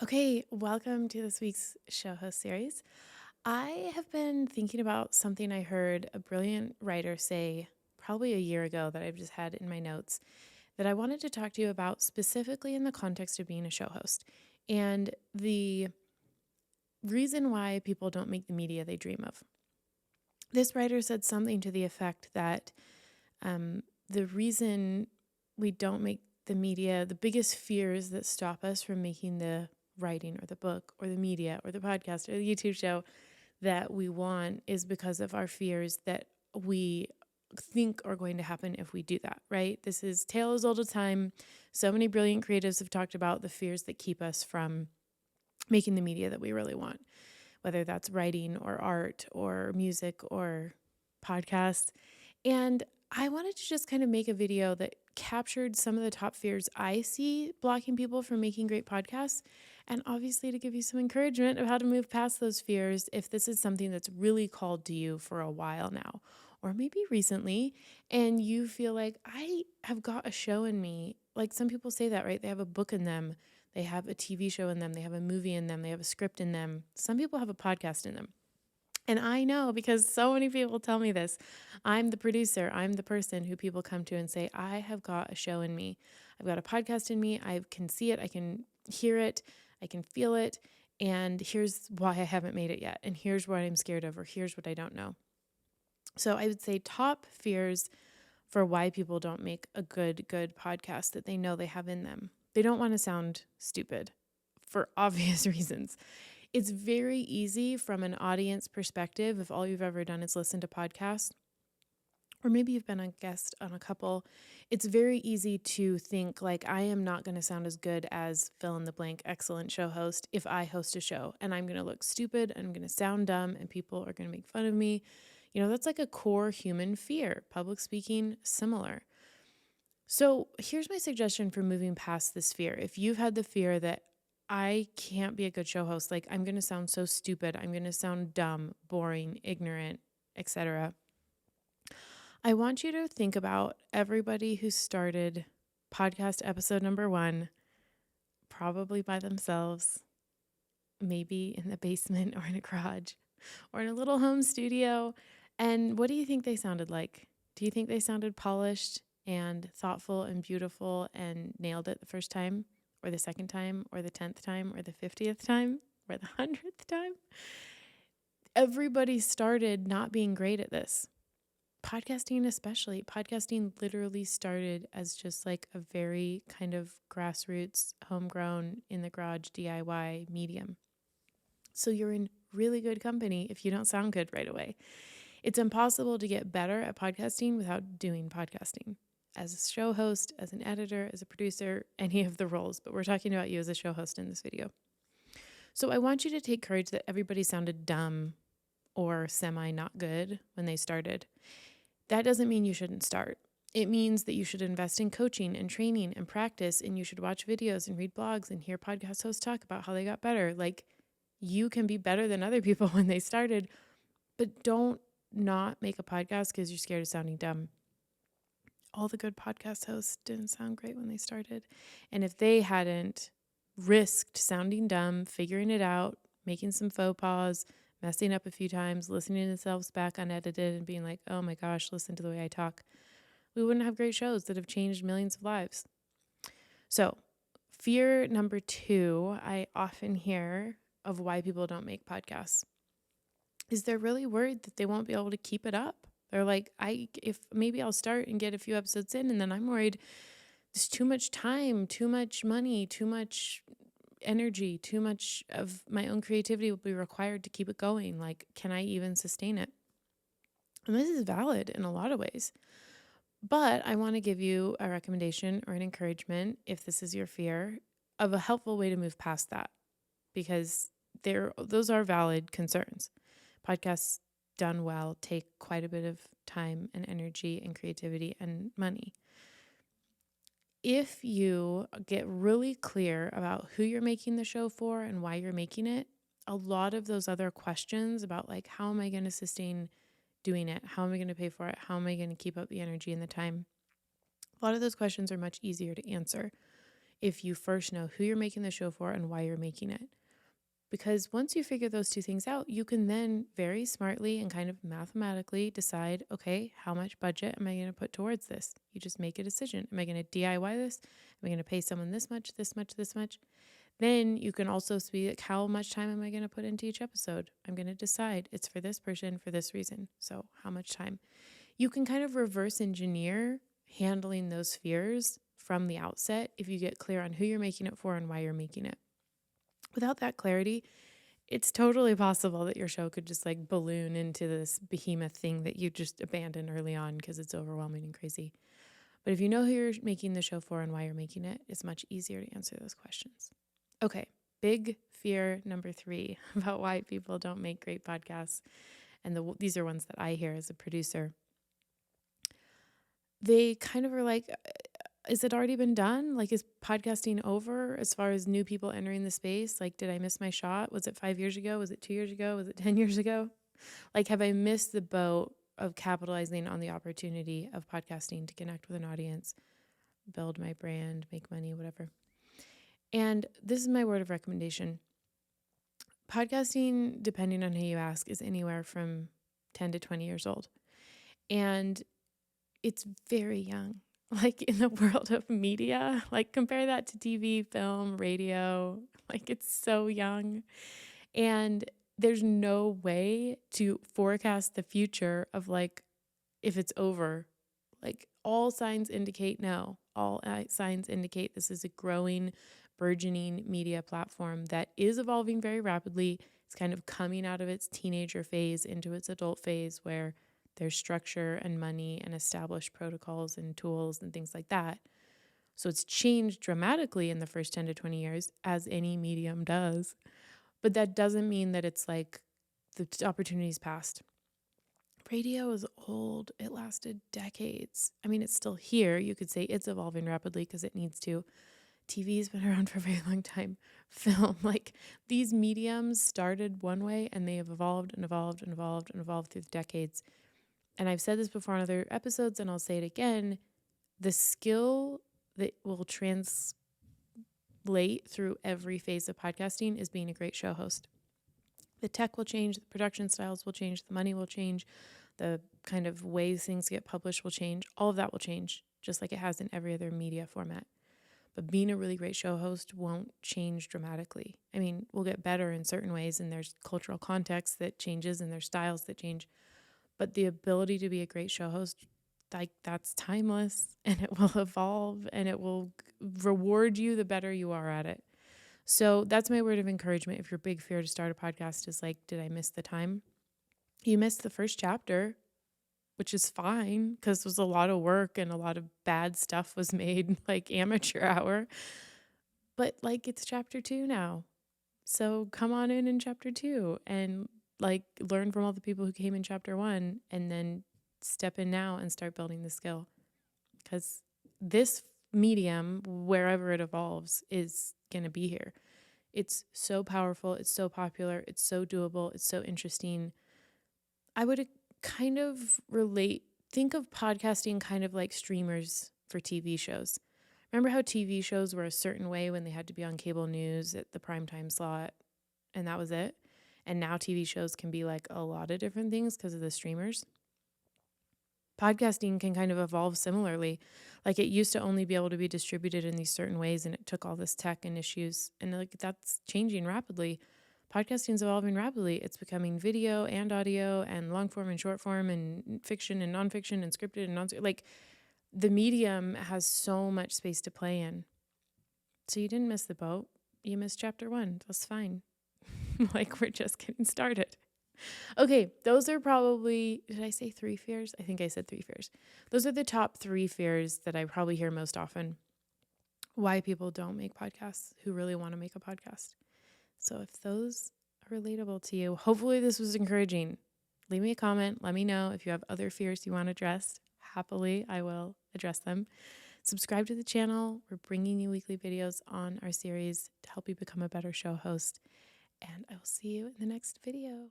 Okay, welcome to this week's show host series. I have been thinking about something I heard a brilliant writer say probably a year ago that I've just had in my notes that I wanted to talk to you about specifically in the context of being a show host and the reason why people don't make the media they dream of. This writer said something to the effect that the reason we don't make the media, the biggest fears that stop us from making the writing or the book or the media or the podcast or the YouTube show that we want is because of our fears that we think are going to happen if we do that, right? This is tale as old as time. So many brilliant creatives have talked about the fears that keep us from making the media that we really want, whether that's writing or art or music or podcast. And I wanted to just kind of make a video that captured some of the top fears I see blocking people from making great podcasts. And obviously, to give you some encouragement of how to move past those fears if this is something that's really called to you for a while now, or maybe recently, and you feel like I have got a show in me. Like some people say that, right? They have a book in them, they have a TV show in them, they have a movie in them, they have a script in them. Some people have a podcast in them. And I know because so many people tell me this. I'm the producer. I'm the person who people come to and say, I have got a show in me. I've got a podcast in me. I can see it. I can hear it. I can feel it. And here's why I haven't made it yet. And here's what I'm scared of, or here's what I don't know. So I would say top fears for why people don't make a good podcast that they know they have in them. They don't want to sound stupid for obvious reasons. It's very easy from an audience perspective, if all you've ever done is listen to podcasts, or maybe you've been a guest on a couple, it's very easy to think like, I am not going to sound as good as fill in the blank excellent show host if I host a show, and I'm going to look stupid, and I'm going to sound dumb, and people are going to make fun of me. That's like a core human fear. Public speaking, similar. So here's my suggestion for moving past this fear. If you've had the fear that I can't be a good show host, like I'm going to sound so stupid, I'm going to sound dumb, boring, ignorant, etc. I want you to think about everybody who started podcast episode number 1, probably by themselves, maybe in the basement or in a garage or in a little home studio. And what do you think they sounded like? Do you think they sounded polished and thoughtful and beautiful and nailed it the first time, or the second time, or the 10th time, or the 50th time, or the 100th time? Everybody started not being great at this. Podcasting, especially. Podcasting literally started as just like a very kind of grassroots, homegrown, in the garage DIY medium. So you're in really good company if you don't sound good right away. It's impossible to get better at podcasting without doing podcasting. As a show host, as an editor, as a producer, any of the roles, but we're talking about you as a show host in this video. So I want you to take courage that everybody sounded dumb or semi not good when they started. That doesn't mean you shouldn't start. It means that you should invest in coaching and training and practice, and you should watch videos and read blogs and hear podcast hosts talk about how they got better. Like, you can be better than other people when they started, but don't not make a podcast because you're scared of sounding dumb. All the good podcast hosts didn't sound great when they started. And if they hadn't risked sounding dumb, figuring it out, making some faux pas, messing up a few times, listening to themselves back unedited and being like, oh my gosh, listen to the way I talk, we wouldn't have great shows that have changed millions of lives. So, fear number 2, I often hear of why people don't make podcasts is they're really worried that they won't be able to keep it up. They're like, if maybe I'll start and get a few episodes in, and then I'm worried there's too much time, too much money, too much energy, too much of my own creativity will be required to keep it going. Like, can I even sustain it? And this is valid in a lot of ways. But I want to give you a recommendation or an encouragement, if this is your fear, of a helpful way to move past that, because those are valid concerns. Podcasts done well take quite a bit of time and energy and creativity and money. If you get really clear about who you're making the show for and why you're making it, a lot of those other questions about like, how am I going to sustain doing it? How am I going to pay for it? How am I going to keep up the energy and the time? A lot of those questions are much easier to answer if you first know who you're making the show for and why you're making it. Because once you figure those two things out, you can then very smartly and kind of mathematically decide, okay, how much budget am I going to put towards this? You just make a decision. Am I going to DIY this? Am I going to pay someone this much, this much, this much? Then you can also see like, how much time am I going to put into each episode? I'm going to decide it's for this person for this reason. So how much time? You can kind of reverse engineer handling those fears from the outset if you get clear on who you're making it for and why you're making it. Without that clarity, it's totally possible that your show could just like balloon into this behemoth thing that you just abandon early on because it's overwhelming and crazy. But if you know who you're making the show for and why you're making it, it's much easier to answer those questions. Okay, big fear number 3 about why people don't make great podcasts. And these are ones that I hear as a producer. They kind of are like, is it already been done? Like, is podcasting over as far as new people entering the space? Like, did I miss my shot? Was it 5 years ago? Was it 2 years ago? Was it 10 years ago? Like, have I missed the boat of capitalizing on the opportunity of podcasting to connect with an audience, build my brand, make money, whatever? And this is my word of recommendation. Podcasting, depending on who you ask, is anywhere from 10 to 20 years old. And it's very young. Like in the world of media, like compare that to TV, film, radio, like it's so young. And there's no way to forecast the future of like if it's over. Like all signs indicate no. All signs indicate this is a growing, burgeoning media platform that is evolving very rapidly. It's kind of coming out of its teenager phase into its adult phase where there's structure and money and established protocols and tools and things like that. So it's changed dramatically in the first 10 to 20 years, as any medium does. But that doesn't mean that it's like the opportunity's passed. Radio is old. It lasted decades. I mean, it's still here. You could say it's evolving rapidly because it needs to. TV's been around for a very long time. Film, like these mediums started one way and they have evolved and evolved and evolved and evolved through the decades. And I've said this before in other episodes, and I'll say it again, the skill that will translate through every phase of podcasting is being a great show host. The tech will change, the production styles will change, the money will change, the kind of ways things get published will change. All of that will change, just like it has in every other media format. But being a really great show host won't change dramatically. I mean, we'll get better in certain ways, and there's cultural context that changes and there's styles that change. But the ability to be a great show host, like that's timeless, and it will evolve and it will reward you the better you are at it. So that's my word of encouragement. If your big fear to start a podcast is like, did I miss the time? You missed the first chapter, which is fine because it was a lot of work and a lot of bad stuff was made, like amateur hour. But like it's chapter 2 now. So come on in chapter 2 and like learn from all the people who came in chapter 1 and then step in now and start building the skill. Because this medium, wherever it evolves, is going to be here. It's so powerful. It's so popular. It's so doable. It's so interesting. I would kind of think of podcasting kind of like streamers for TV shows. Remember how TV shows were a certain way when they had to be on cable news at the primetime slot, and that was it? And now TV shows can be like a lot of different things because of the streamers. Podcasting can kind of evolve similarly. Like it used to only be able to be distributed in these certain ways, and it took all this tech and issues, and like that's changing rapidly. Podcasting is evolving rapidly. It's becoming video and audio and long form and short form and fiction and nonfiction and scripted and like the medium has so much space to play in. So you didn't miss the boat. You missed chapter 1. That's fine. Like we're just getting started. Okay, those are probably, did I say 3 fears? I think I said 3 fears. Those are the top 3 fears that I probably hear most often. Why people don't make podcasts who really want to make a podcast. So if those are relatable to you, hopefully this was encouraging. Leave me a comment. Let me know if you have other fears you want addressed. Happily, I will address them. Subscribe to the channel. We're bringing you weekly videos on our series to help you become a better show host. And I will see you in the next video.